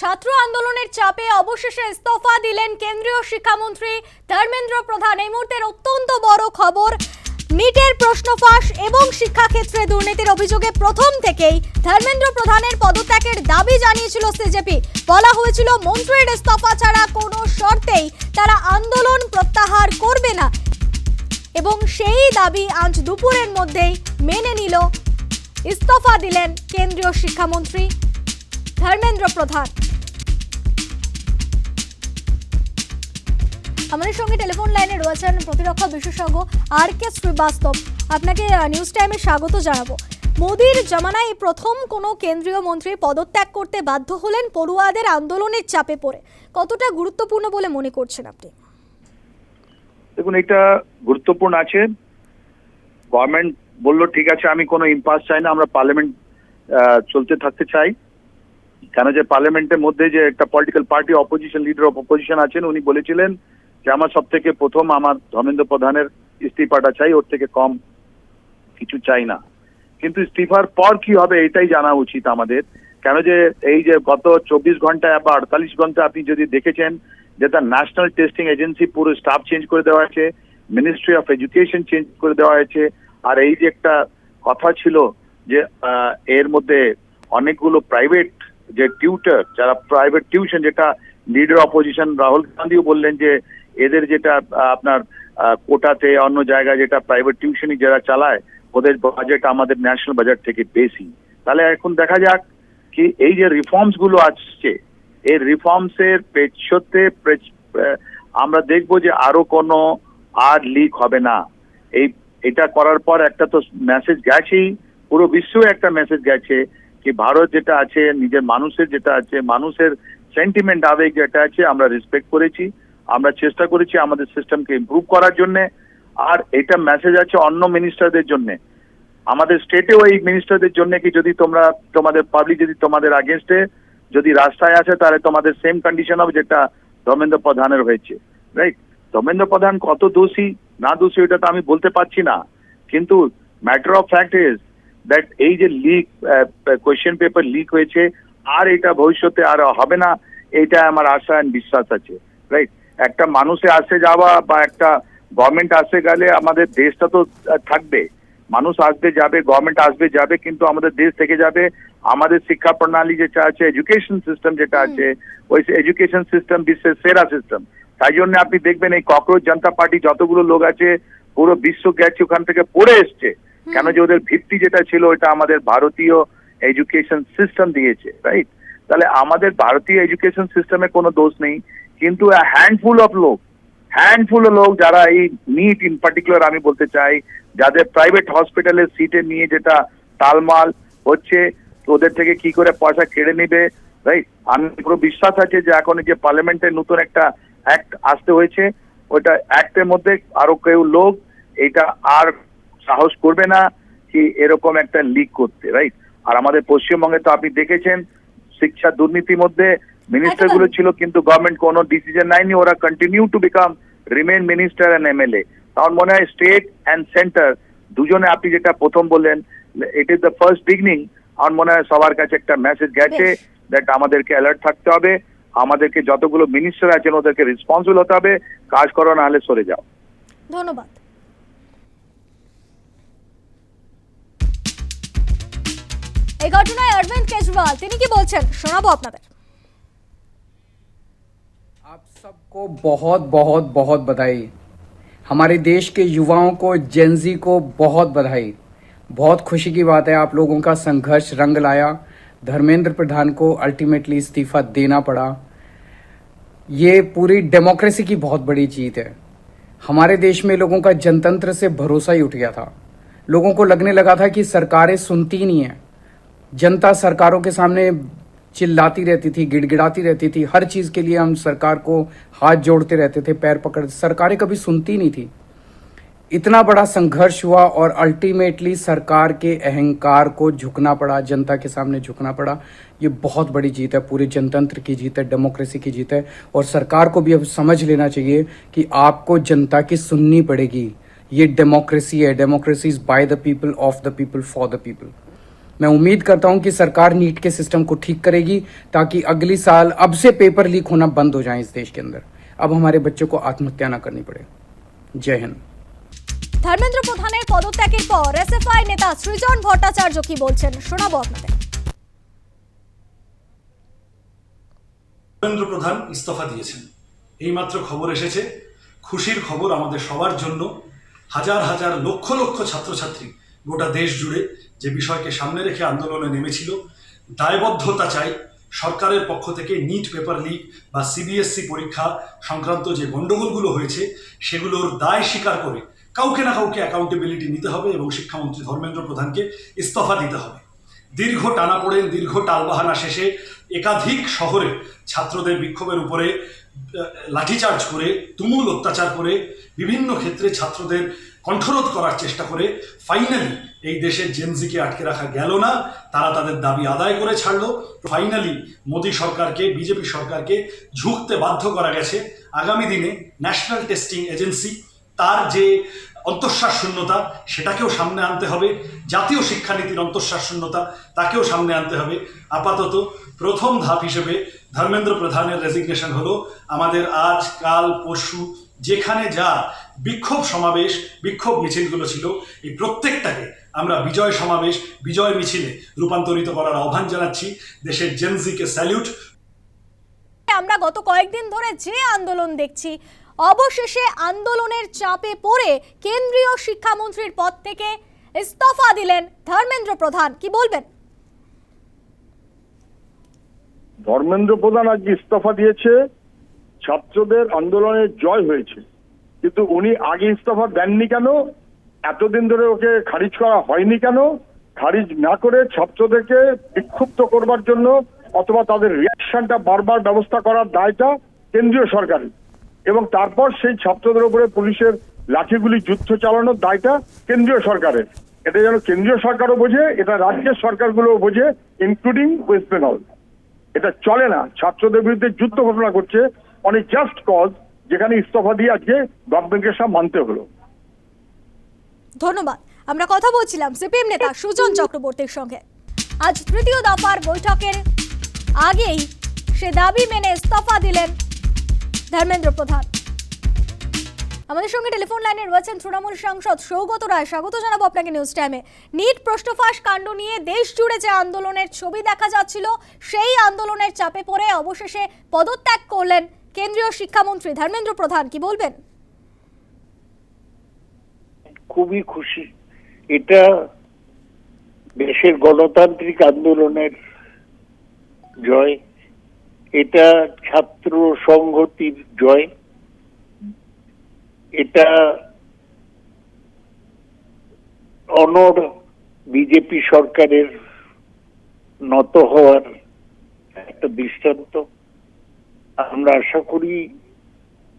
ছাত্র আন্দোলনের চাপে অবশেষে ইস্তফা দিলেন কেন্দ্রীয় শিক্ষামন্ত্রী ধর্মেন্দ্র প্রধান। এই মুহূর্তের অত্যন্ত বড় খবর, নিটের প্রশ্ন ফাঁস এবং শিক্ষাক্ষেত্রে দুর্নীতির অভিযোগে প্রথম থেকেই ধর্মেন্দ্র প্রধানের পদত্যাগের দাবি জানিয়েছিল সিজেপি। বলা হয়েছিল মন্ত্রীর ইস্তফা ছাড়া কোনো শর্তেই তারা আন্দোলন প্রত্যাহার করবে না, এবং সেই দাবি আজ দুপুরের মধ্যেই মেনে নিল, ইস্তফা দিলেন কেন্দ্রীয় শিক্ষামন্ত্রী ধর্মেন্দ্র প্রধান। আমাদের সঙ্গে টেলিফোন লাইনে রয়েছেন প্রতিরক্ষা বিশেষজ্ঞ আর কে শ্রীবাস্তব। আপনাকে নিউজ টাইমে স্বাগত জানাবো। মোদির জামানায় প্রথম কোনো কেন্দ্রীয় মন্ত্রী পদত্যাগ করতে বাধ্য হলেন পড়ুয়াদের আন্দোলনের চাপে পড়ে। কতটা গুরুত্বপূর্ণ বলে মনে করছেন আপনি? দেখুন, এটা গুরুত্বপূর্ণ আছে। গভর্নমেন্ট বললো ঠিক আছে, আমি কোনো ইম্পাস চাই না, আমরা পার্লামেন্ট চলতে থাকতে চাই। কেন যে পার্লামেন্টের মধ্যে যে একটা political party opposition, leader of opposition আছেন, উনি বলেছিলেন যে আমার সব থেকে প্রথম আমার ধর্মেন্দ্র প্রধানের ইস্তিফাটা চাই, ওর থেকে কম কিছু চাই না। কিন্তু ইস্তিফার পর কি হবে এটাই জানা উচিত আমাদের। কেন যে এই যে গত 24 ঘন্টায় বা 48 ঘন্টা আপনি যদি দেখেছেন যে তার ন্যাশনাল টেস্টিং এজেন্সি পুরো স্টাফ চেঞ্জ করে দেওয়া হয়েছে, মিনিস্ট্রি অফ এডুকেশন চেঞ্জ করে দেওয়া হয়েছে। আর এই যে একটা কথা ছিল যে এর মধ্যে অনেকগুলো প্রাইভেট যে টিউটার, যারা প্রাইভেট টিউশন, যেটা লিডার অপোজিশন রাহুল গান্ধীও বললেন যে এদের যেটা আপনার কোটাতে অন্য জায়গায় যেটা প্রাইভেট টিউশনই যারা চালায় ওদের বাজেট আমাদের ন্যাশনাল বাজেট থেকে বেশি। তাহলে এখন দেখা যাক কি এই যে রিফর্মস গুলো আসছে, এই রিফর্মস এর পেছতে আমরা দেখবো যে আরো কোনো আর লিক হবে না। এটা করার পর একটা তো মেসেজ গেছেই, পুরো বিশ্বে একটা মেসেজ গেছে কি ভারত যেটা আছে, নিজের মানুষের যেটা আছে, মানুষের সেন্টিমেন্ট আবেগ যেটা আছে, আমরা রেসপেক্ট করেছি, আমরা চেষ্টা করেছি আমাদের সিস্টেমকে ইমপ্রুভ করার জন্য। আর এটা মেসেজ আছে অন্য মিনিস্টারদের জন্য, আমাদের স্টেটেও এই মিনিস্টারদের জন্য কি যদি তোমরা তোমাদের পাবলিক যদি তোমাদের আগেনস্টে যদি রাস্তায় আছে তাহলে তোমাদের সেম কন্ডিশন হবে যেটা ধর্মেন্দ্র প্রধানের হয়েছে, রাইট? ধর্মেন্দ্র প্রধান কত দোষী না দোষী ওটা তো আমি বলতে পারছি না, কিন্তু matter of fact is that এই যে লিক কোয়েশ্চেন পেপার লিক হয়েছে আর এটা ভবিষ্যতে আর হবে না, এইটা আমার আশা আর বিশ্বাস আছে, রাইট? একটা মানুষে আসে যাওয়া বা একটা গভর্নমেন্ট আসে গেলে আমাদের দেশটা তো থাকবে, মানুষ আসবে যাবে, গভর্নমেন্ট আসবে যাবে, কিন্তু আমাদের দেশ থেকে যাবে। আমাদের শিক্ষা প্রণালী যেটা আছে, এডুকেশন সিস্টেম যেটা আছে, ওই এডুকেশন সিস্টেম বিশ্বের সেরা সিস্টেম। তাই জন্য আপনি দেখবেন এই ককরোচ জনতা পার্টি যতগুলো লোক আছে পুরো বিশ্ব গেছে ওখান থেকে পড়ে এসছে, কেন যে ওদের ভিত্তি যেটা ছিল ওটা আমাদের ভারতীয় এডুকেশন সিস্টেম দিয়েছে, রাইট? তাহলে আমাদের ভারতীয় এডুকেশন সিস্টেমে কোনো দোষ নেই, কিন্তু হ্যান্ডফুল অফ লোক যারা এই নিট ইন পার্টিকুলার আমি বলতে চাই, যাদের প্রাইভেট হসপিটালের সিটে নিয়ে যেটা তালমাল হচ্ছে, ওদের থেকে কি করে পয়সা কেড়ে নিবে, রাইট? আমি পুরো বিশ্বাস আছে যে এখন যে পার্লামেন্টের নতুন একটা অ্যাক্ট আসতে হয়েছে, ওইটা অ্যাক্টের মধ্যে আরো কেউ লোক এটা আর সাহস করবে না কি এরকম একটা লিক করতে, রাইট? আর আমাদের পশ্চিমবঙ্গে তো আপনি দেখেছেন শিক্ষা দুর্নীতির মধ্যে মিনিস্টার গুলো ছিল কিন্তু গভর্নমেন্ট কোনো ডিসিশন নেয়নি, ওরা continue to become remain minister and MLA. আমার মনে হয় স্টেট অ্যান্ড সেন্টার দুজনে আপনি যেটা প্রথম বললেন it is the first beginning, আমার মনে হয় সবার কাছে একটা মেসেজ গেছে দ্যাট আমাদেরকে অ্যালার্ট থাকতে হবে, আমাদেরকে যতগুলো মিনিস্টার আছেন ওদেরকে রেসপন্সিবল হতে হবে, কাজ করো না হলে সরে যাও। ধন্যবাদ। এই ঘটনায় অরবিন্দ কেজরিওয়াল তিনি কি বলছেন শোনাবো আপনাদের। आप सबको बहुत बहुत बहुत बधाई। हमारे देश के युवाओं को, जेनजी को बहुत बधाई। बहुत खुशी की बात है, आप लोगों का संघर्ष रंग लाया, धर्मेंद्र प्रधान को अल्टीमेटली इस्तीफा देना पड़ा। ये पूरी डेमोक्रेसी की बहुत बड़ी जीत है। हमारे देश में लोगों का जनतंत्र से भरोसा ही उठ गया था। लोगों को लगने लगा था कि सरकारें सुनती नहीं है, जनता सरकारों के सामने चिल्लाती रहती थी, गिड़गिड़ाती रहती थी, हर चीज़ के लिए हम सरकार को हाथ जोड़ते रहते थे, पैर पकड़, सरकारें कभी सुनती नहीं थी। इतना बड़ा संघर्ष हुआ और अल्टीमेटली सरकार के अहंकार को झुकना पड़ा, जनता के सामने झुकना पड़ा। ये बहुत बड़ी जीत है, पूरे जनतंत्र की जीत है, डेमोक्रेसी की जीत है। और सरकार को भी अब समझ लेना चाहिए कि आपको जनता की सुननी पड़ेगी। ये डेमोक्रेसी है, democracy is by the people, of the people, for the people. मैं उम्मीद करता हूं कि सरकार नीट के सिस्टम को ठीक करेगी ताकि अगली साल अब से पेपर लीक होना बंद हो जाए इस देश के अंदर। अब हमारे बच्चों को आत्महत्या ना करनी पड़े। जय हिंद। ধর্মেন্দ্র প্রধানের পদত্যাগের পর এসএফআই নেতা সৃজন ভট্টাচার্য কি বলছেন শোনাবো আপনাদের। ধর্মেন্দ্র প্রধান ইস্তফা দিয়েছেন, এইমাত্র খবর এসেছে। খুশির খবর আমাদের সবার জন্য। হাজার হাজার লক্ষ লক্ষ ছাত্রছাত্রী গোটা দেশ জুড়ে যে বিষয়কে সামনে রেখে আন্দোলনে নেমেছিল, দায়বদ্ধতা চাই সরকারের পক্ষ থেকে নিট পেপার লিক বা সিবিএসসি পরীক্ষা সংক্রান্ত যে গণ্ডগোলগুলো হয়েছে সেগুলোর দায় স্বীকার করে কাউকে না কাউকে অ্যাকাউন্টেবিলিটি নিতে হবে এবং শিক্ষামন্ত্রী ধর্মেন্দ্র প্রধানকে ইস্তফা দিতে হবে। দীর্ঘ টানাপোড়েন, দীর্ঘ টালবাহানা শেষে একাধিক শহরে ছাত্রদের বিক্ষোভের উপরে লাঠিচার্জ করে, তুমুল অত্যাচার করে, বিভিন্ন ক্ষেত্রে ছাত্রদের কণ্ঠরোধ করার চেষ্টা করে ফাইনালি এই দেশের জেনজিকে আটকে রাখা গেল না। তারা তাদের দাবি আদায় করে ছাড়লো। ফাইনালি মোদী সরকারকে, বিজেপি সরকারকে ঝুঁকতে বাধ্য করা গেছে। আগামী দিনে ন্যাশনাল টেস্টিং এজেন্সি তার যে অন্তঃশ্বাস শূন্যতা সেটাকেও সামনে আনতে হবে। জাতীয় শিক্ষানীতির অন্তঃশ্বাস শূন্যতা তাকেও সামনে আনতে হবে। আপাতত প্রথম ধাপ হিসেবে ধর্মেন্দ্র প্রধানের রেজিগনেশন হলো। আমাদের আজ, কাল, পরশু যেখানে যা বিক্ষোভ সমাবেশ, বিক্ষোভ মিছিলগুলো ছিল, এই প্রত্যেকটাকে আমরা বিজয় সমাবেশ, বিজয় মিছিলে রূপান্তরিত করার আহ্বান জানাচ্ছি। দেশের জেনজিকে স্যালিউট। আমরা গত কয়েকদিন ধরে যে আন্দোলন দেখছি, অবশেষে আন্দোলনের চাপে পড়ে কেন্দ্রীয় শিক্ষামন্ত্রীর পদ থেকে ইস্তফা দিলেন ধর্মেন্দ্র প্রধান। কি বলবেন? ধর্মেন্দ্র প্রধান আজকে ইস্তফা দিয়েছে। ছাত্রদের আন্দোলনের জয় হয়েছে, কিন্তু উনি আগে ইস্তফা দেননি কেন? এতদিন ধরে ওকে খারিজ করা হয়নি কেন? খারিজ না করে ছাত্রদেরকে বিক্ষুব্ধ করবার জন্য অথবা তাদের রিয়াকশনটা বারবার ব্যবস্থা করার দায়টা কেন্দ্রীয় সরকারের, এবং তারপর সেই ছাত্রদের উপরে পুলিশের লাঠিগুলি যুদ্ধ চালানোর দায়টা কেন্দ্রীয় সরকারের। এটা যেন কেন্দ্রীয় সরকারও বোঝে, এটা রাজ্যের সরকারগুলোও বোঝে, ইনক্লুডিং ওয়েস্ট বেঙ্গল। এটা চলে না। ছাত্রদের বিরুদ্ধে যুদ্ধ ঘোষণা করছে অন এ জাস্ট কজ, যেখানে ইস্তফা দিয়ে আজকে গভর্নমেন্টকে সব মানতে হলো। ধন্যবাদ। আমরা কথা বলছিলাম সিপিএম নেতা সুজন চক্রবর্তীর সঙ্গে। আজ তৃতীয় দফার বৈঠকের আগেই সে দাবি মেনে ইস্তফা দিলেন ধর্মেন্দ্র প্রধান। আমাদের সঙ্গে টেলিফোন লাইনে রয়েছেন তৃণমূল সাংসদ সৌগত রায়। স্বাগত জানাবো আপনাকে নিউজ টাইমে। নিট প্রশ্নফাঁস কাণ্ড নিয়ে দেশ জুড়ে যে আন্দোলনের ছবি দেখা যাচ্ছিল, সেই আন্দোলনের চাপে পড়ে অবশেষে পদত্যাগ করলেন কেন্দ্রীয় শিক্ষামন্ত্রী ধর্মেন্দ্র প্রধান। কি বলবেন? খুবই খুশি। এটা দেশের গণতান্ত্রিক আন্দোলনের জয়, এটা ছাত্র সংহতির জয়, এটা অনড় বিজেপি সরকারের নত হওয়ার একটা দৃষ্টান্ত। আমরা আশা করি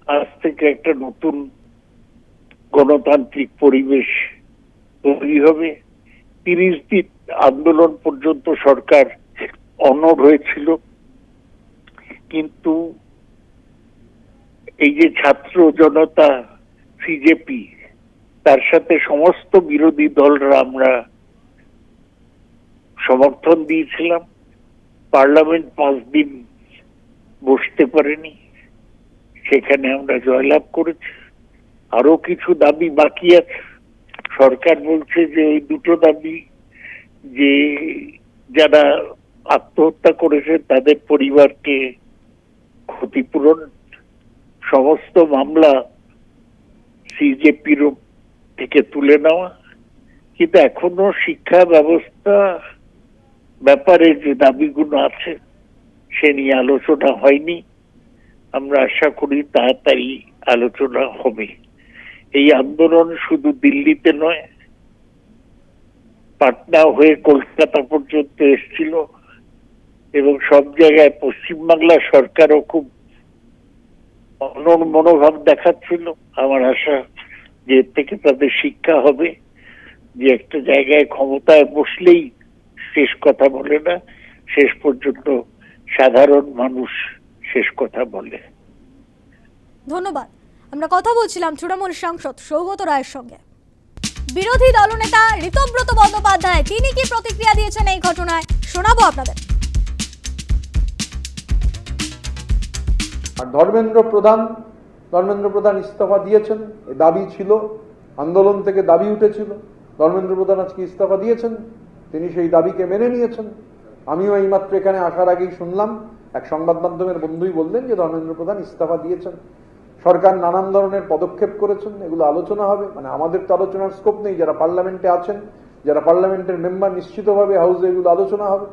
আজ থেকে একটা নতুন গণতান্ত্রিক পরিবেশ তৈরি হবে। 30 দিন আন্দোলন পর্যন্ত সরকার অনড় হয়েছিল, কিন্তু এই যে ছাত্র জনতা, সিজেপি, তার সাথে সমস্ত বিরোধী দলরা আমরা সমর্থন দিয়েছিলাম। পার্লামেন্ট 5 দিন বসতে পারেনি, সেখানে আমরা জয়লাভ করেছি। আরো কিছু দাবি বাকি আছে। সরকার বলছে যে ওই দুটো দাবি, যে যারা আত্মহত্যা করেছে তাদের পরিবারকে ক্ষতিপূরণ, সমস্ত মামলা সিজেপির থেকে তুলে নেওয়া, কিন্তু এখনো শিক্ষা ব্যবস্থা ব্যাপারে যে দাবিগুলো আছে সে নিয়ে আলোচনা হয়নি। আমরা আশা করি তাড়াতাড়ি আলোচনা হবে। এই আন্দোলন শুধু দিল্লিতে নয়, পাটনা হয়ে কলকাতা পর্যন্ত এসেছিল, এবং সব জায়গায় পশ্চিমবাংলা সরকারও খুব অনড় মনোভাব দেখাচ্ছিল। আমার আশা যে এর থেকে তাদের শিক্ষা হবে যে একটা জায়গায় ক্ষমতায় বসলেই শেষ কথা বলে না, শেষ পর্যন্ত সাধারণ মানুষ শেষ কথা বলে। ধন্যবাদ। আমরা কথা বলছিলাম তৃণমূল সাংসদ সৌগত রায়ের সঙ্গে। বিরোধী দলনেতা ঋতব্রত বন্দ্যোপাধ্যায়, তিনি কি প্রতিক্রিয়া দিয়েছেন এই ঘটনায় শোনাবো আপনাদের। আর ধর্মেন্দ্র প্রধান ইস্তফা দিয়েছেন, এ দাবি ছিল, আন্দোলন থেকে দাবি উঠেছিল। ধর্মেন্দ্র প্রধান আজকে ইস্তফা দিয়েছেন, তিনি সেই দাবিকে মেনে নিয়েছেন। আমিও এইমাত্র এখানে আসার আগেই শুনলাম এক সংবাদ মাধ্যমের বন্ধুই বললেন যে ধর্মেন্দ্র প্রধান ইস্তফা দিয়েছেন। সরকার নানান ধরনের পদক্ষেপ করেছেন, এগুলো আলোচনা হবে। মানে আমাদের তো আলোচনার স্কোপ নেই, যারা পার্লামেন্টে আছেন, যারা পার্লামেন্টের মেম্বার, নিশ্চিতভাবে হাউসে এগুলো আলোচনা হবে।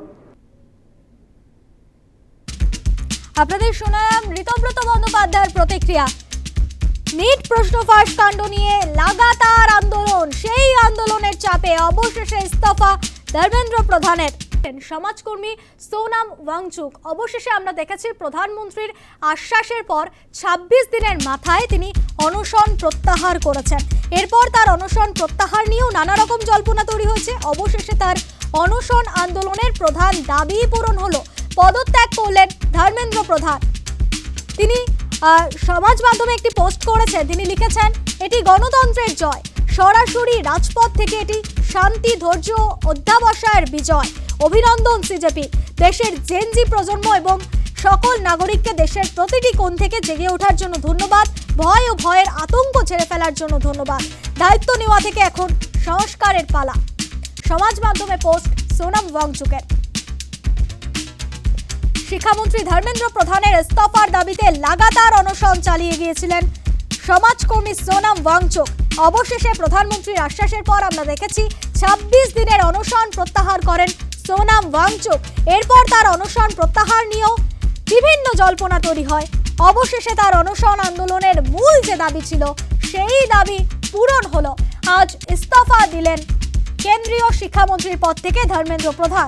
আপনাদের শোনালাম ঋতব্রত বন্দ্যোপাধ্যায়ের প্রতিক্রিয়া। নিট প্রশ্ন ফাঁস কাণ্ড নিয়ে লাগাতার আন্দোলন, সেই আন্দোলনের চাপে অবশেষে ইস্তফা ধর্মেন্দ্র প্রধানের। সমাজকর্মী সোনাম ওয়াংচুক, অবশেষে আমরা দেখেছি প্রধানমন্ত্রীর আশ্বাসের পর 26 দিনের মাথায় তিনি অনশন প্রত্যাহার করেছেন। এরপর তার অনশন প্রত্যাহার নিয়েও নানা রকম জল্পনা তৈরি হয়েছে। অবশেষে তার অনশন আন্দোলনের প্রধান দাবি পূরণ হলো, পদত্যাগ করলেন ধর্মেন্দ্র প্রধান। তিনি সমাজ মাধ্যমে একটি পোস্ট করেছেন, তিনি লিখেছেন, এটি গণতন্ত্রের জয়, সরাসরি রাজপথ থেকে এটি শান্তি, ধৈর্য, অধ্যাবসায়ের বিজয়। অভিনন্দন সিজেপি, দেশের জেনজি প্রজন্ম এবং সকল নাগরিককে দেশের প্রতিটি কোণ থেকে জেগে ওঠার জন্য ধন্যবাদ। ভয় ও ভয়ের আতঙ্ক ছেড়ে ফেলার জন্য ধন্যবাদ। দায়িত্ব নেওয়া থেকে এখন সংস্কারের পালা। সমাজ মাধ্যমে পোস্ট সোনাম ওয়াংচুকের। শিক্ষামন্ত্রী ধর্মেন্দ্র প্রধানের ইস্তফার দাবিতে লাগাতার অনশন চালিয়ে গিয়েছিলেন সমাজকর্মী সোনাম ওয়াংচুক। অবশেষে প্রধানমন্ত্রীর আশ্বাসের পর আমরা দেখেছি 26 দিনের অনশন প্রত্যাহার করেন সোনাম ওয়াংচুক। এরপর তার অনশন প্রত্যাহার নিয়েও বিভিন্ন জল্পনা তৈরি হয়। অবশেষে তার অনশন আন্দোলনের মূল যে দাবি ছিল, সেই দাবি পূরণ হলো। আজ ইস্তফা দিলেন কেন্দ্রীয় শিক্ষামন্ত্রীর পদ থেকে ধর্মেন্দ্র প্রধান।